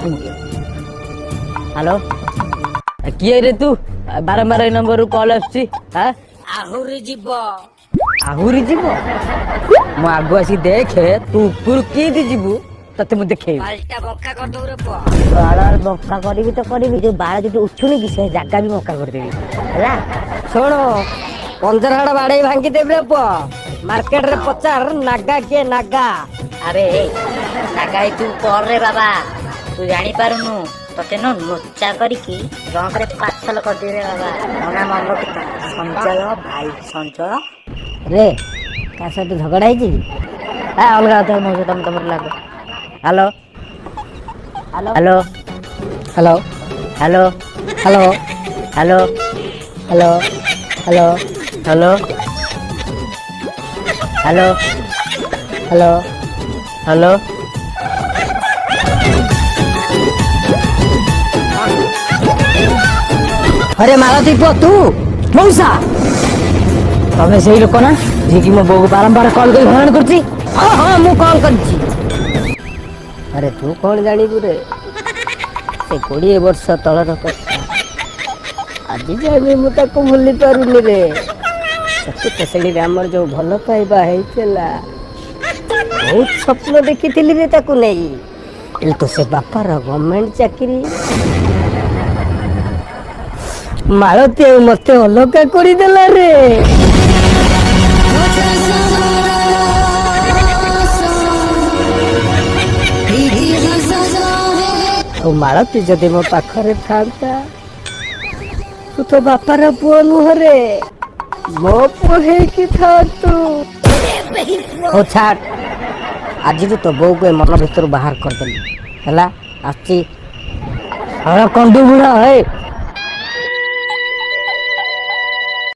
hello किए रे तू बारंबार नंबर कॉल आसुची आहुरी जीव आहुरी जीव मु आगु आसी देखे तू ऊपर किए जीवु तते मु देखे बालटा बक्का कर दो रे पुआ बाल बक्का करी तो करी जो बाल जो उठुनी कि से जगह भी मक्का कर देबी हैला शोनो 15 हाड़ बाड़े भांगी देबे रे पुआ मार्केट रे पचार नागा के नागा अरे नागाई तू कर रे बाबा तू जानी पारुनु तते न नोचा करिकी रंग रे पाछल कर दे रे बाबा मना मन रखता संजय भाई संजय रे का साथ झगड़ा है जी अलगा तो मो तुम तुम लागो hello hello hello hello hello hello hello hello hello hello hello hello अरे मालती पुआ तू मौसा तमें से लोक ना जी मो बो बारंबार कॉल कर हरण करछी हां हां मु कॉल करछी अरे तू कौन जानिबु रे से 20 वर्ष तळर कथा आज जाबे मु ताको भूली पारुनी रे सत्य सेली हमर जो भलो पाइबा हेइतला बहुत स्वप्न देखिथिली रे ताको नहीं इल तो से बापा रा गवर्नमेंट चाकरी मालती मते अलगा करी देला रे तो मालती जदि मो पाखरे थांता तू तो बापार पुओ नुहरे मो पुओ हे कि था तू ओ छाड़ आज तो बो को मन भीतर बाहर कर देली हला आछि हरा कंडू बुढ़ा है